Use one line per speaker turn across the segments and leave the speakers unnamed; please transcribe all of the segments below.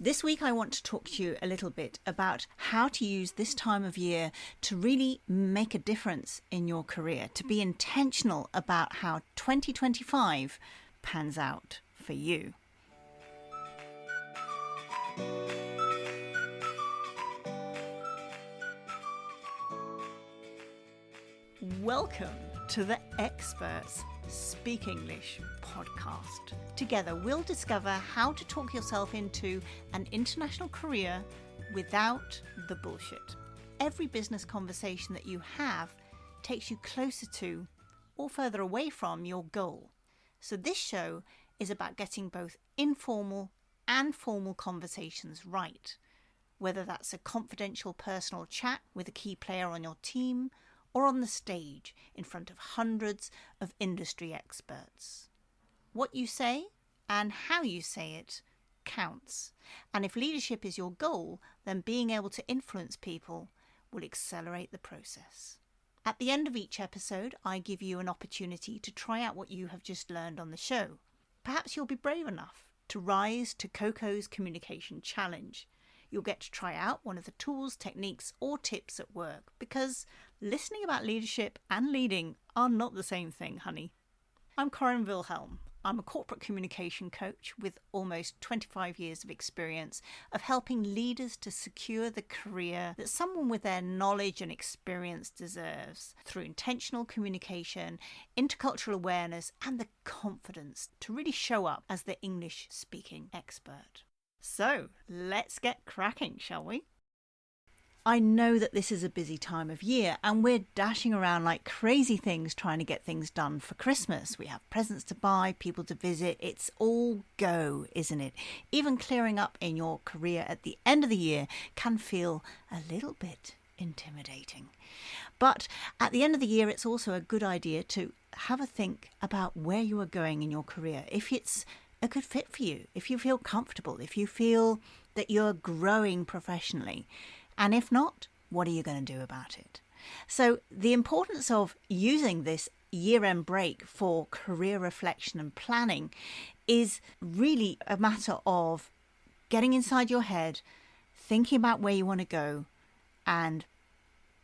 This week I want to talk to you a little bit about how to use this time of year to really make a difference in your career, to be intentional about how 2025 pans out for you. Welcome to the Experts Speak English podcast. Together we'll discover how to talk yourself into an international career without the bullshit. Every business conversation that you have takes you closer to or further away from your goal. So this show is about getting both informal and formal conversations right, whether that's a confidential personal chat with a key player on your team or on the stage in front of hundreds of industry experts. What you say and how you say it counts. And if leadership is your goal, then being able to influence people will accelerate the process. At the end of each episode, I give you an opportunity to try out what you have just learned on the show. Perhaps you'll be brave enough to rise to Coco's Communication Challenge. You'll get to try out one of the tools, techniques, or tips at work, because listening about leadership and leading are not the same thing, honey. I'm Corinne Wilhelm. I'm a corporate communication coach with almost 25 years of experience of helping leaders to secure the career that someone with their knowledge and experience deserves through intentional communication, intercultural awareness, and the confidence to really show up as the English-speaking expert. So, let's get cracking, shall we? I know that this is a busy time of year and we're dashing around like crazy things trying to get things done for Christmas. We have presents to buy, people to visit. It's all go, isn't it? Even clearing up in your career at the end of the year can feel a little bit intimidating. But at the end of the year, it's also a good idea to have a think about where you are going in your career. If it's a good fit for you, if you feel comfortable, if you feel that you're growing professionally. And if not, what are you going to do about it? So the importance of using this year-end break for career reflection and planning is really a matter of getting inside your head, thinking about where you want to go, and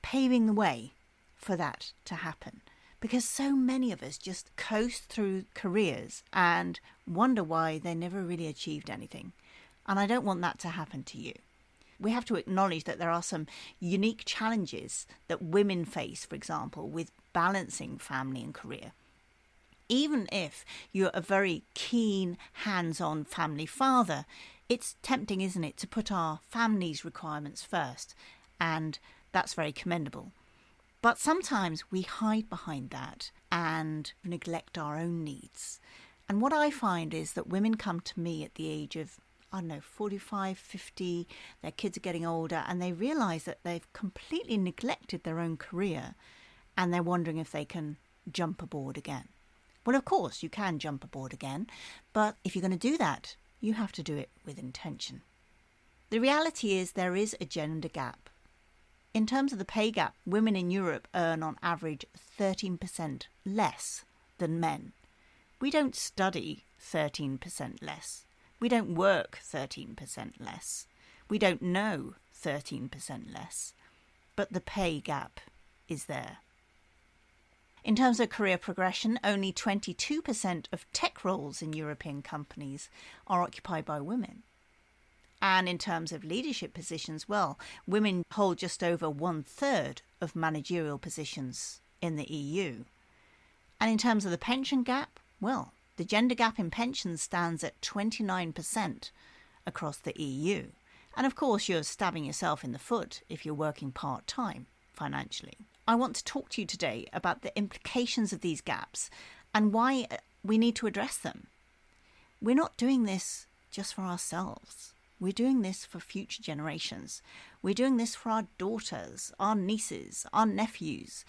paving the way for that to happen. Because so many of us just coast through careers and wonder why they never really achieved anything. And I don't want that to happen to you. We have to acknowledge that there are some unique challenges that women face, for example, with balancing family and career. Even if you're a very keen, hands-on family father, it's tempting, isn't it, to put our family's requirements first, and that's very commendable. But sometimes we hide behind that and neglect our own needs. And what I find is that women come to me at the age of 45, 50, their kids are getting older, and they realise that they've completely neglected their own career, and they're wondering if they can jump aboard again. Well, of course, you can jump aboard again, but if you're going to do that, you have to do it with intention. The reality is there is a gender gap. In terms of the pay gap, women in Europe earn on average 13% less than men. We don't study 13% less. We don't work 13% less. We don't know 13% less. But the pay gap is there. In terms of career progression, only 22% of tech roles in European companies are occupied by women. And in terms of leadership positions, well, women hold just over 1/3 of managerial positions in the EU. And in terms of the pension gap, well, the gender gap in pensions stands at 29% across the EU. And of course, you're stabbing yourself in the foot if you're working part-time financially. I want to talk to you today about the implications of these gaps and why we need to address them. We're not doing this just for ourselves. We're doing this for future generations. We're doing this for our daughters, our nieces, our nephews.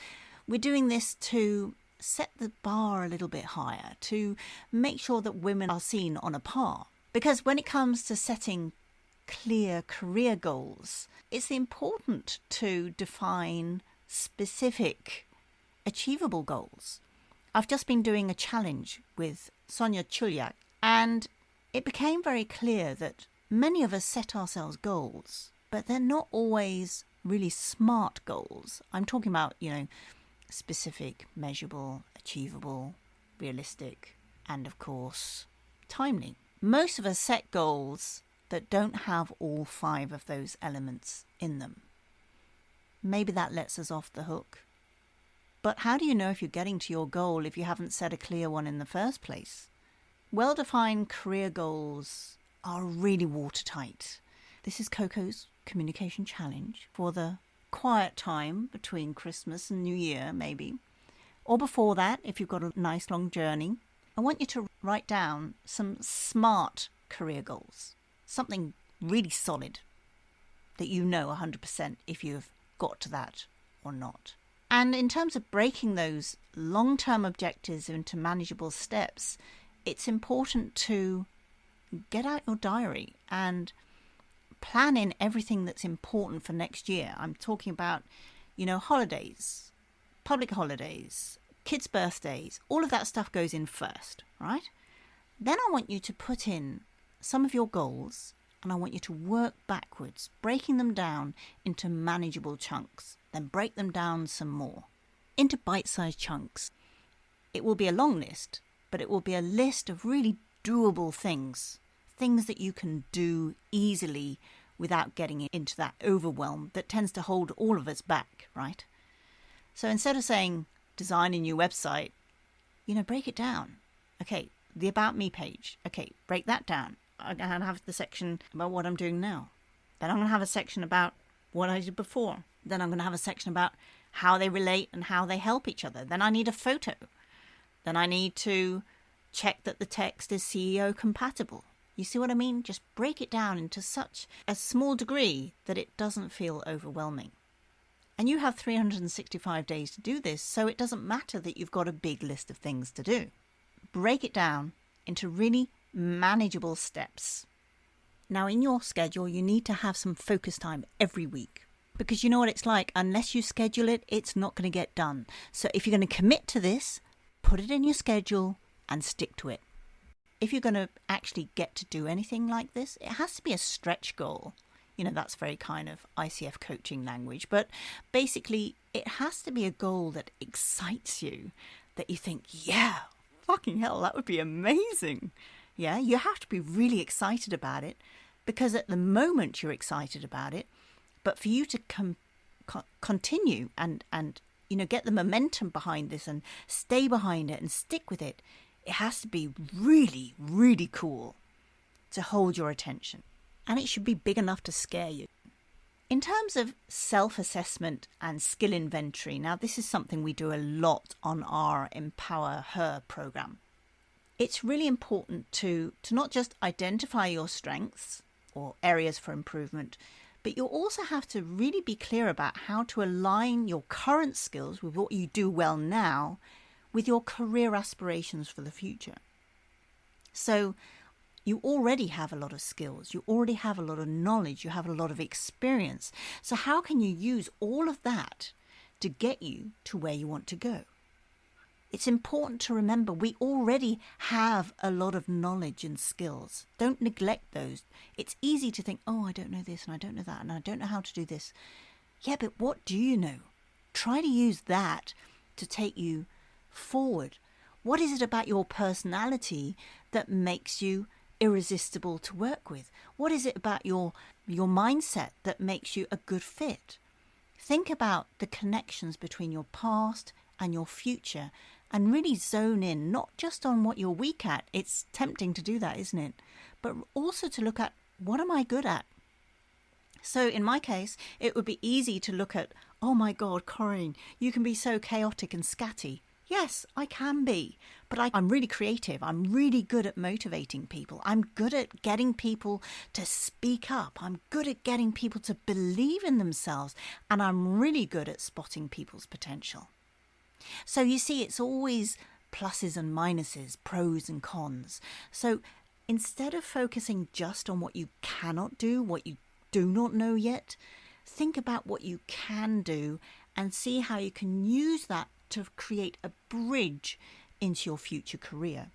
We're doing this to set the bar a little bit higher, to make sure that women are seen on a par. Because when it comes to setting clear career goals, it's important to define specific, achievable goals. I've just been doing a challenge with Sonia Chulyak, and it became very clear that many of us set ourselves goals, but they're not always really smart goals. I'm talking about, specific, measurable, achievable, realistic, and of course, timely. Most of us set goals that don't have all 5 of those elements in them. Maybe that lets us off the hook. But how do you know if you're getting to your goal if you haven't set a clear one in the first place? Well-defined career goals are really watertight. This is Coco's communication challenge for the quiet time between Christmas and New Year, maybe. Or before that, if you've got a nice long journey. I want you to write down some smart career goals. Something really solid that you know 100% if you've got to that or not. And in terms of breaking those long-term objectives into manageable steps, it's important to get out your diary and plan in everything that's important for next year. I'm talking about, holidays, public holidays, kids' birthdays, all of that stuff goes in first, right? Then I want you to put in some of your goals and I want you to work backwards, breaking them down into manageable chunks, then break them down some more into bite-sized chunks. It will be a long list, but it will be a list of really doable things that you can do easily without getting into that overwhelm that tends to hold all of us back, right? So instead of saying design a new website, break it down. Okay, the About Me page. Okay, break that down. I'm going to have the section about what I'm doing now. Then I'm going to have a section about what I did before. Then I'm going to have a section about how they relate and how they help each other. Then I need a photo. Then I need to check that the text is CEO compatible. You see what I mean? Just break it down into such a small degree that it doesn't feel overwhelming. And you have 365 days to do this, so it doesn't matter that you've got a big list of things to do. Break it down into really manageable steps. Now, in your schedule, you need to have some focus time every week. Because you know what it's like, unless you schedule it, it's not going to get done. So if you're going to commit to this, put it in your schedule and stick to it. If you're going to actually get to do anything like this, it has to be a stretch goal. That's very kind of ICF coaching language. But basically, it has to be a goal that excites you, that you think, yeah, fucking hell, that would be amazing. Yeah, you have to be really excited about it because at the moment you're excited about it. But for you to continue and get the momentum behind this and stay behind it and stick with it, it has to be really, really cool to hold your attention. And it should be big enough to scare you. In terms of self-assessment and skill inventory, now this is something we do a lot on our Empower Her program. It's really important to not just identify your strengths or areas for improvement, but you also have to really be clear about how to align your current skills with what you do well now with your career aspirations for the future. So you already have a lot of skills, you already have a lot of knowledge, you have a lot of experience. So how can you use all of that to get you to where you want to go? It's important to remember we already have a lot of knowledge and skills. Don't neglect those. It's easy to think, I don't know this and I don't know that and I don't know how to do this. Yeah, but what do you know? Try to use that to take you forward. What is it about your personality that makes you irresistible to work with? What is it about your mindset that makes you a good fit? Think about the connections between your past and your future and really zone in, not just on what you're weak at. It's tempting to do that, isn't it? But also to look at, what am I good at? So in my case, it would be easy to look at, oh my God, Corinne, you can be so chaotic and scatty. Yes, I can be, but I'm really creative. I'm really good at motivating people. I'm good at getting people to speak up. I'm good at getting people to believe in themselves. And I'm really good at spotting people's potential. So you see, it's always pluses and minuses, pros and cons. So instead of focusing just on what you cannot do, what you do not know yet, think about what you can do and see how you can use that to create a bridge into your future career.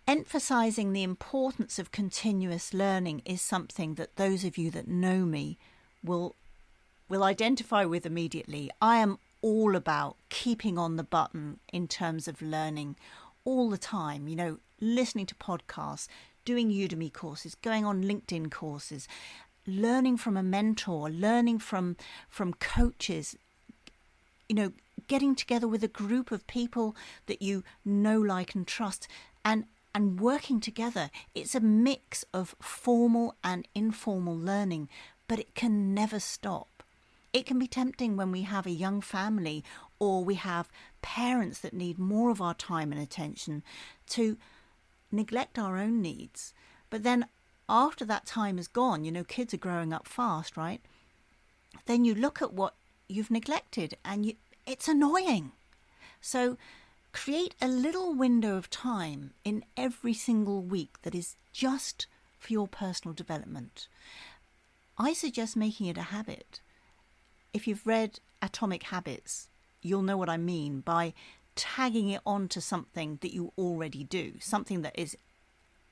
Emphasizing the importance of continuous learning is something that those of you that know me will identify with immediately. I am all about keeping on the button in terms of learning all the time, listening to podcasts, doing Udemy courses, going on LinkedIn courses, learning from a mentor, learning from coaches, getting together with a group of people that you know, like and trust, and working together. It's a mix of formal and informal learning, but it can never stop. It can be tempting when we have a young family or we have parents that need more of our time and attention to neglect our own needs. But then after that time is gone, kids are growing up fast, right? Then you look at what you've neglected and it's annoying. So create a little window of time in every single week that is just for your personal development. I suggest making it a habit. If you've read Atomic Habits, you'll know what I mean by tagging it onto something that you already do, something that is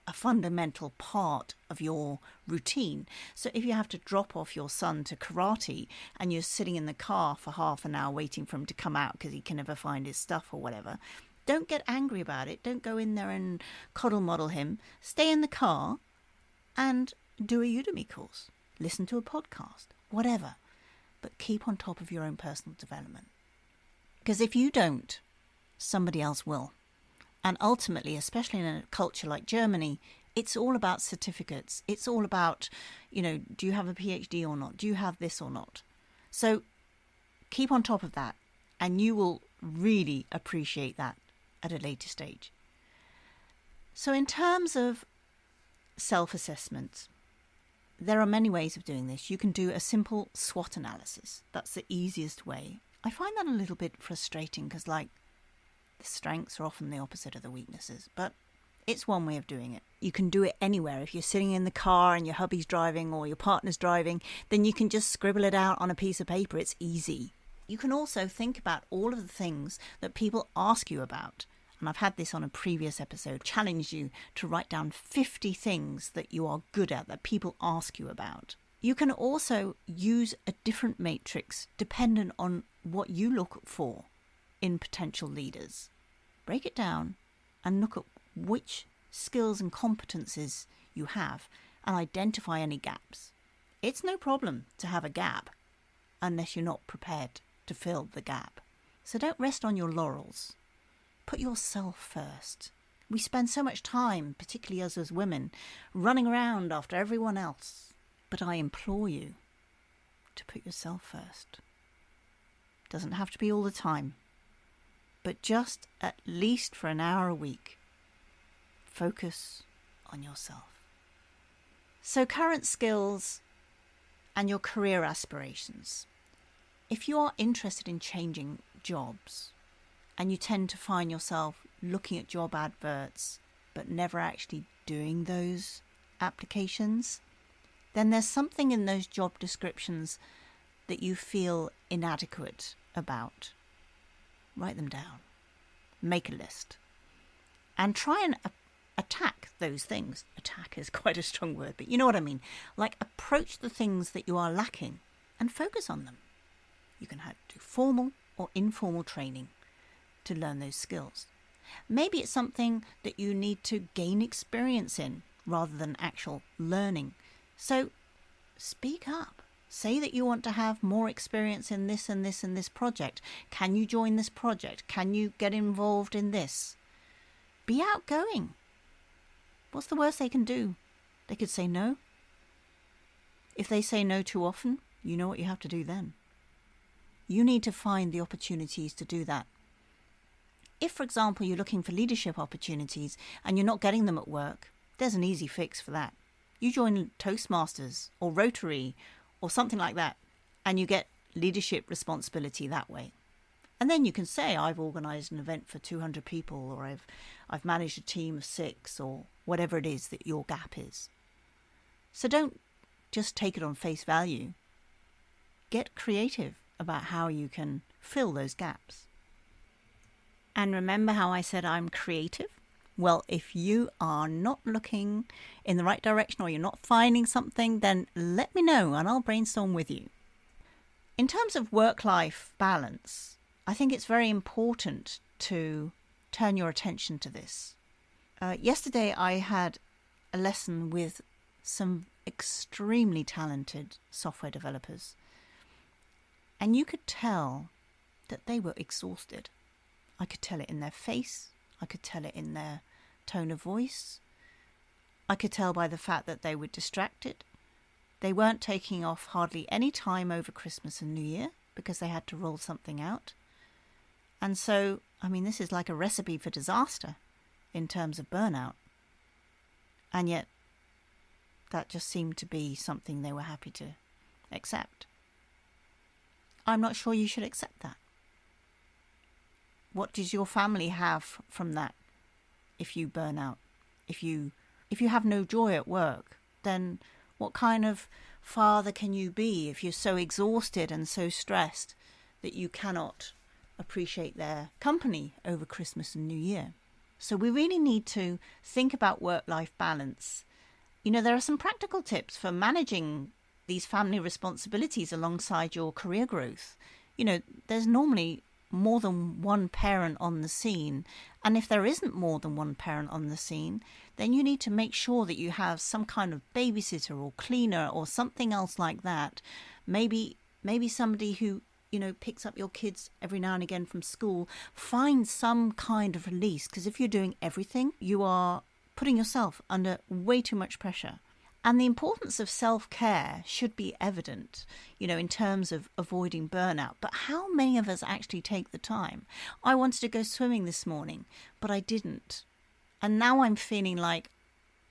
a fundamental part of your routine. So if you have to drop off your son to karate and you're sitting in the car for half an hour waiting for him to come out because he can never find his stuff or whatever, don't get angry about it. Don't go in there and coddle model him. Stay in the car and do a Udemy course. Listen to a podcast, whatever. But keep on top of your own personal development. Because if you don't, somebody else will. And ultimately, especially in a culture like Germany, it's all about certificates. It's all about, do you have a PhD or not? Do you have this or not? So keep on top of that, and you will really appreciate that at a later stage. So in terms of self-assessment, there are many ways of doing this. You can do a simple SWOT analysis. That's the easiest way. I find that a little bit frustrating because, the strengths are often the opposite of the weaknesses, but it's one way of doing it. You can do it anywhere. If you're sitting in the car and your hubby's driving or your partner's driving, then you can just scribble it out on a piece of paper. It's easy. You can also think about all of the things that people ask you about. And I've had this on a previous episode, challenge you to write down 50 things that you are good at, that people ask you about. You can also use a different matrix dependent on what you look for in potential leaders. Break it down and look at which skills and competencies you have and identify any gaps. It's no problem to have a gap unless you're not prepared to fill the gap. So don't rest on your laurels. Put yourself first. We spend so much time, particularly us as women, running around after everyone else. But I implore you to put yourself first. Doesn't have to be all the time, but just at least for an hour a week, focus on yourself. So current skills and your career aspirations. If you are interested in changing jobs and you tend to find yourself looking at job adverts but never actually doing those applications, then there's something in those job descriptions that you feel inadequate about. Write them down. Make a list. And try and attack those things. Attack is quite a strong word, but you know what I mean. Approach the things that you are lacking and focus on them. You can do formal or informal training to learn those skills. Maybe it's something that you need to gain experience in rather than actual learning. So speak up. Say that you want to have more experience in this and this and this project. Can you join this project? Can you get involved in this? Be outgoing. What's the worst they can do? They could say no. If they say no too often, you know what you have to do then. You need to find the opportunities to do that. If, for example, you're looking for leadership opportunities and you're not getting them at work, there's an easy fix for that. You join Toastmasters or Rotary or something like that, and you get leadership responsibility that way. And then you can say, I've organised an event for 200 people, or I've managed a team of 6, or whatever it is that your gap is. So don't just take it on face value. Get creative about how you can fill those gaps. And remember how I said I'm creative? Well, if you are not looking in the right direction or you're not finding something, then let me know and I'll brainstorm with you. In terms of work-life balance, I think it's very important to turn your attention to this. Yesterday I had a lesson with some extremely talented software developers, and you could tell that they were exhausted. I could tell it in their face. I could tell it in their tone of voice. I could tell by the fact that they were distracted. They weren't taking off hardly any time over Christmas and New Year because they had to roll something out. And so, this is like a recipe for disaster in terms of burnout. And yet, that just seemed to be something they were happy to accept. I'm not sure you should accept that. What does your family have from that if you burn out? If you have no joy at work, then what kind of father can you be if you're so exhausted and so stressed that you cannot appreciate their company over Christmas and New Year? So we really need to think about work-life balance. There are some practical tips for managing these family responsibilities alongside your career growth. There's normally more than one parent on the scene. And if there isn't more than one parent on the scene, then you need to make sure that you have some kind of babysitter or cleaner or something else like that. Maybe somebody who, picks up your kids every now and again from school. Find some kind of release, because if you're doing everything, you are putting yourself under way too much pressure. And the importance of self-care should be evident, in terms of avoiding burnout. But how many of us actually take the time? I wanted to go swimming this morning, but I didn't. And now I'm feeling like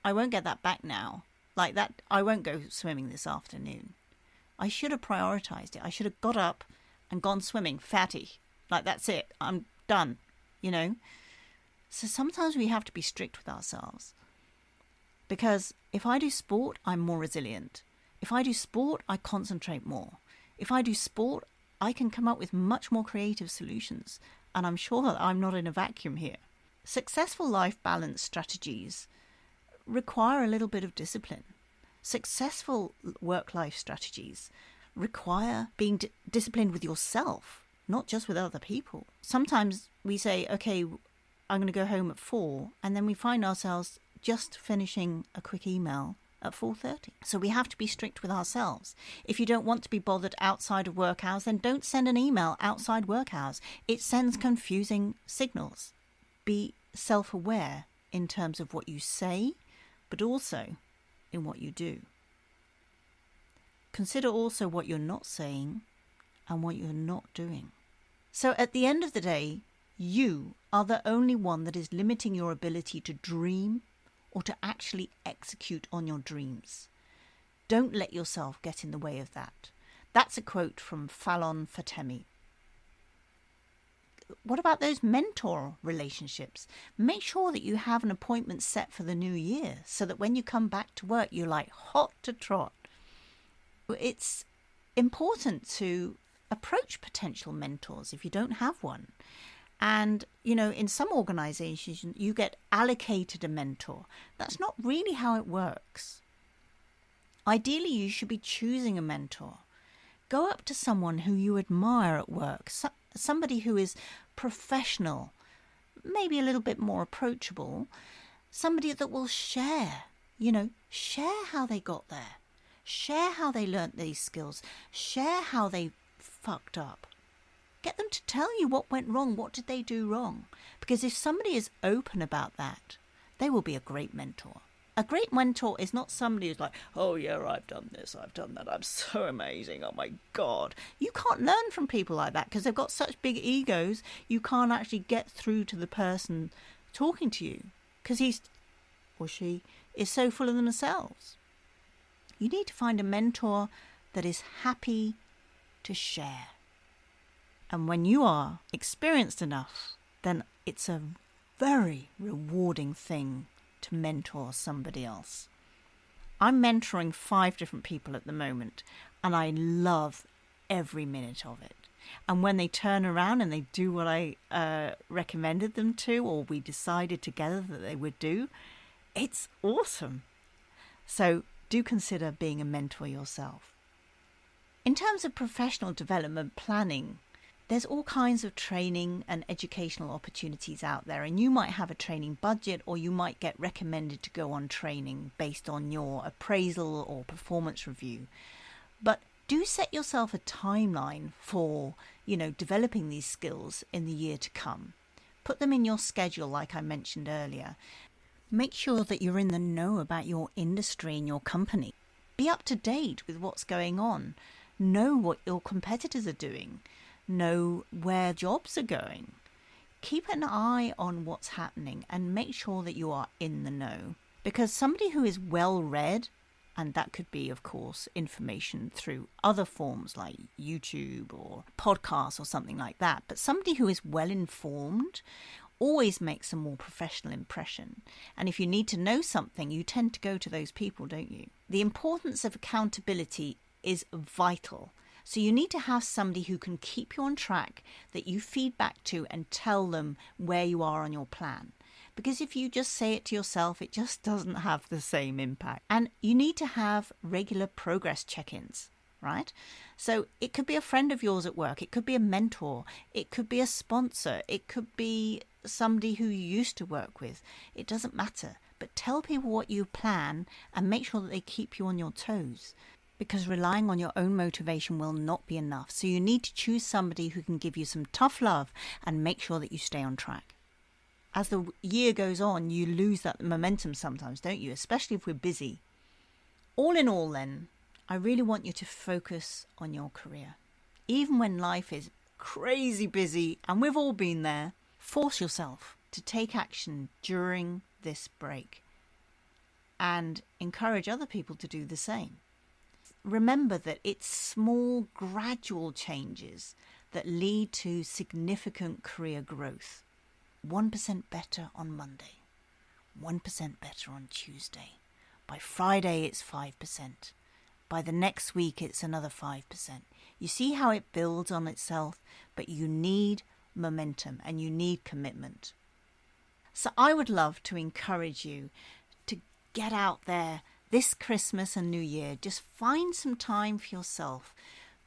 I won't get that back now. Like that, I won't go swimming this afternoon. I should have prioritized it. I should have got up and gone swimming, fatty. Like, that's it. I'm done, So sometimes we have to be strict with ourselves. Because if I do sport, I'm more resilient. If I do sport, I concentrate more. If I do sport, I can come up with much more creative solutions. And I'm sure that I'm not in a vacuum here. Successful life balance strategies require a little bit of discipline. Successful work-life strategies require being disciplined with yourself, not just with other people. Sometimes we say, okay, I'm going to go home at 4, and then we find ourselves just finishing a quick email at 4:30. So we have to be strict with ourselves. If you don't want to be bothered outside of work hours, then don't send an email outside work hours. It sends confusing signals. Be self-aware in terms of what you say, but also in what you do. Consider also what you're not saying and what you're not doing. So at the end of the day, you are the only one that is limiting your ability to dream or to actually execute on your dreams. Don't let yourself get in the way of that. That's a quote from Fallon Fatemi. What about those mentor relationships? Make sure that you have an appointment set for the new year so that when you come back to work, you're like hot to trot. It's important to approach potential mentors if you don't have one. And, in some organizations, you get allocated a mentor. That's not really how it works. Ideally, you should be choosing a mentor. Go up to someone who you admire at work, somebody who is professional, maybe a little bit more approachable, somebody that will share how they got there, share how they learnt these skills, share how they fucked up. Get them to tell you what went wrong, what did they do wrong. Because if somebody is open about that, they will be a great mentor. A great mentor is not somebody who's like, oh yeah, I've done this, I've done that, I'm so amazing, oh my God. You can't learn from people like that because they've got such big egos, you can't actually get through to the person talking to you because he's or she is so full of themselves. You need to find a mentor that is happy to share. And when you are experienced enough, then it's a very rewarding thing to mentor somebody else. I'm mentoring 5 different people at the moment, and I love every minute of it. And when they turn around and they do what I recommended them to, or we decided together that they would do, it's awesome. So do consider being a mentor yourself. In terms of professional development planning, there's all kinds of training and educational opportunities out there, and you might have a training budget, or you might get recommended to go on training based on your appraisal or performance review. But do set yourself a timeline for, developing these skills in the year to come. Put them in your schedule, like I mentioned earlier. Make sure that you're in the know about your industry and your company. Be up to date with what's going on. Know what your competitors are doing. Know where jobs are going. Keep an eye on what's happening and make sure that you are in the know. Because somebody who is well read, and that could be, of course, information through other forms like YouTube or podcasts or something like that, but somebody who is well informed always makes a more professional impression. And if you need to know something, you tend to go to those people, don't you? The importance of accountability is vital. So you need to have somebody who can keep you on track, that you feed back to and tell them where you are on your plan. Because if you just say it to yourself, it just doesn't have the same impact. And you need to have regular progress check-ins, right? So it could be a friend of yours at work. It could be a mentor. It could be a sponsor. It could be somebody who you used to work with. It doesn't matter. But tell people what you plan and make sure that they keep you on your toes. Because relying on your own motivation will not be enough. So you need to choose somebody who can give you some tough love and make sure that you stay on track. As the year goes on, you lose that momentum sometimes, don't you? Especially if we're busy. All in all then, I really want you to focus on your career. Even when life is crazy busy, and we've all been there, force yourself to take action during this break and encourage other people to do the same. Remember that it's small, gradual changes that lead to significant career growth. 1% better on Monday, 1% better on Tuesday. By Friday, it's 5%. By the next week, it's another 5%. You see how it builds on itself, but you need momentum and you need commitment. So I would love to encourage you to get out there this Christmas and New Year. Just find some time for yourself.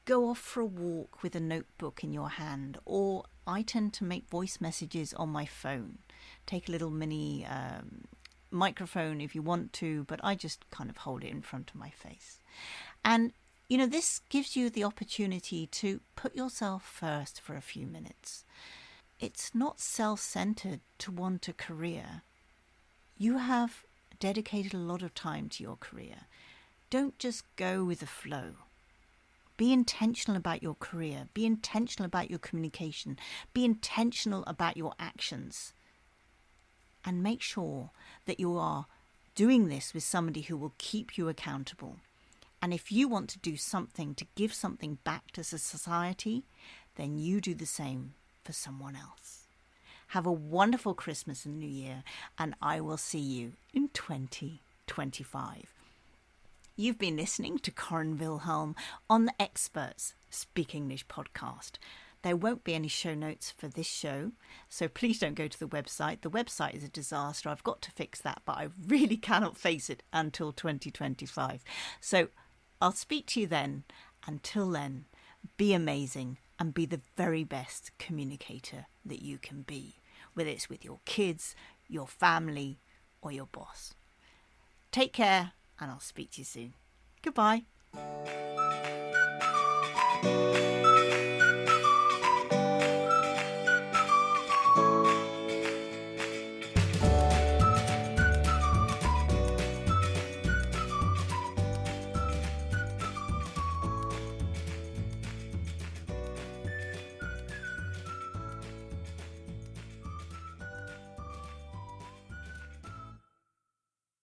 Go off for a walk with a notebook in your hand, or I tend to make voice messages on my phone. Take a little mini microphone if you want to, but I just kind of hold it in front of my face. And, this gives you the opportunity to put yourself first for a few minutes. It's not self-centered to want a career. You have dedicated a lot of time to your career. Don't just go with the flow. Be intentional about your career. Be intentional about your communication. Be intentional about your actions. And make sure that you are doing this with somebody who will keep you accountable. And if you want to do something to give something back to society, then you do the same for someone else. Have a wonderful Christmas and New Year, and I will see you in 2025. You've been listening to Corinne Wilhelm on the Experts Speak English podcast. There won't be any show notes for this show, so please don't go to the website. The website is a disaster. I've got to fix that, but I really cannot face it until 2025. So I'll speak to you then. Until then, be amazing and be the very best communicator that you can be, whether it's with your kids, your family, or your boss. Take care, and I'll speak to you soon. Goodbye.